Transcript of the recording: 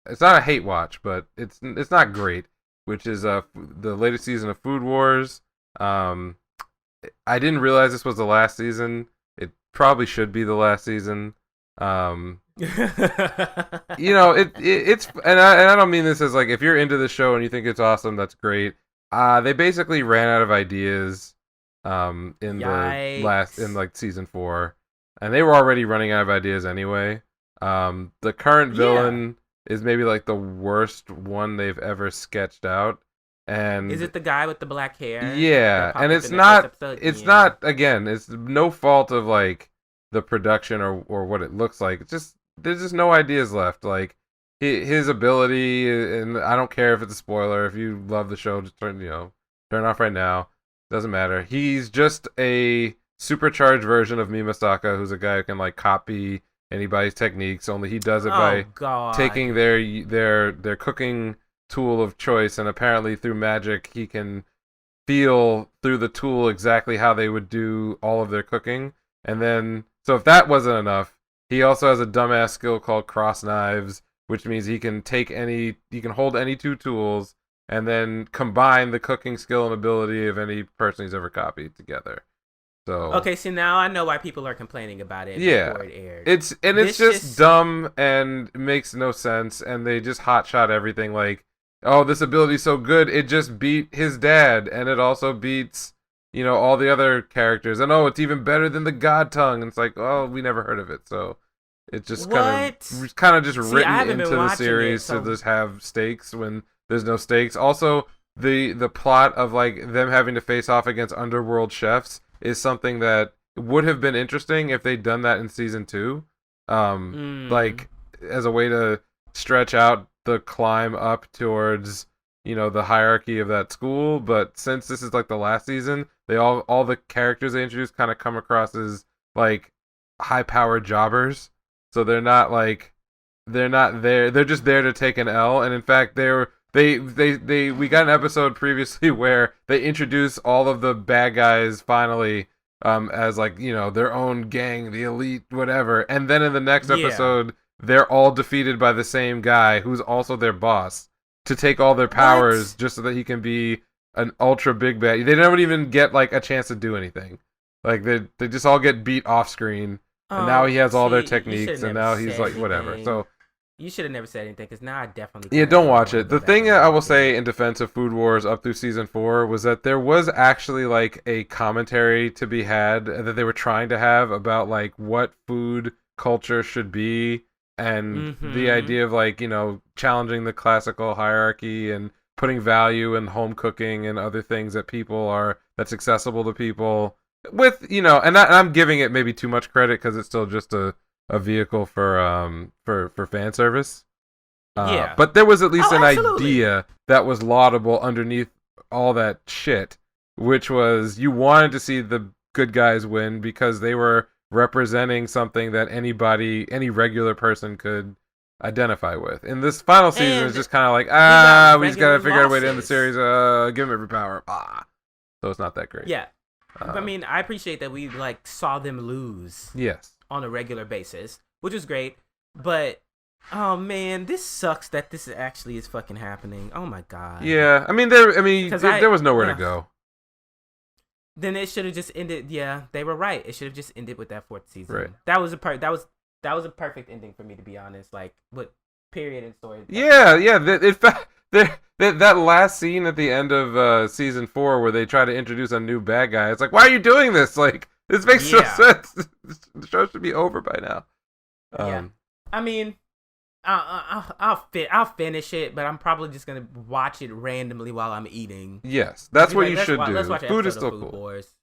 it's not a hate watch, but it's not great. Which is the latest season of Food Wars. Um, I didn't realize this was the last season. It probably should be the last season. Um, it's and I don't mean this as like if you're into the show and you think it's awesome, that's great. They basically ran out of ideas in Yikes. like season 4, and they were already running out of ideas anyway. The current Yeah. villain is maybe like the worst one they've ever sketched out, Is and it the guy with the black hair that yeah, and popped up in that first episode? it's Yeah. not again, it's no fault of like the production or what it looks like. It's just there's just no ideas left. Like his ability, and I don't care if it's a spoiler. If you love the show, just turn it off right now. Doesn't matter. He's just a supercharged version of Mimasaka, who's a guy who can like copy anybody's techniques. Only he does it Oh by God. taking their cooking tool of choice, and apparently through magic he can feel through the tool exactly how they would do all of their cooking. And then, so if that wasn't enough, he also has a dumbass skill called cross knives, which means he can hold any two tools and then combine the cooking skill and ability of any person he's ever copied together. So Okay, so now I know why people are complaining about it yeah, before it aired. it's This just just dumb and makes no sense, and they just hotshot everything like, oh, this ability's so good, it just beat his dad, and it also beats all the other characters, and oh, it's even better than the God Tongue. And it's like, oh, we never heard of it, so it's just what? kind of just See, I written haven't into been the watching it, series to so just have stakes when there's no stakes. Also, the plot of like them having to face off against underworld chefs is something that would have been interesting if they'd done that in season 2, mm, like as a way to stretch out the climb up towards the hierarchy of that school. But since this is like the last season, they all the characters they introduce kind of come across as like high powered jobbers. So they're not there. They're just there to take an L. And in fact, they we got an episode previously where they introduce all of the bad guys finally, as like their own gang, the elite, whatever. And then in the next yeah. episode, they're all defeated by the same guy who's also their boss to take all their powers What? just so that he can be an ultra big bad. They don't even get like a chance to do anything. Like they just all get beat off screen, and now he has all their See, you should have techniques, and never now he's said like whatever. anything. So You should have never said anything because now I definitely yeah, kind of don't do watch want to it. go The back thing and I will watch say it. in defense of Food Wars up through season 4 was that there was actually like a commentary to be had that they were trying to have about like what food culture should be, and the Mm-hmm. idea of like challenging the classical hierarchy and putting value in home cooking and other things that's accessible to people with and I'm giving it maybe too much credit because it's still just a vehicle for fan service, Yeah. but there was at least Oh, an absolutely. idea that was laudable underneath all that shit, which was you wanted to see the good guys win because they were representing something that any regular person could identify with. In this final season, it's And just kind of like, we got we just gotta regular figure out a way to end the losses. series. Give them every power. So it's not that great. Yeah. I Um, mean, I appreciate that we like saw them lose yes. on a regular basis, which was great. But oh man, this sucks that this actually is fucking happening. Oh my god. Yeah. Because There was nowhere to go. then it should have just ended. Yeah, they were right. It should have just ended with that fourth Right. season. That was a perfect ending for me, to be honest. Like, with period and story. Yeah, yeah. In fact, that last scene at the end of season 4 where they try to introduce a new bad guy, it's like, why are you doing this? Like, this makes no Yeah, sense. The show should be over by now. yeah. Um, I mean, I'll finish it, but I'm probably just gonna watch it randomly while I'm eating. yes, Just that's be what like, you should let's do. watch an Food is episode of still Food cool. Wars.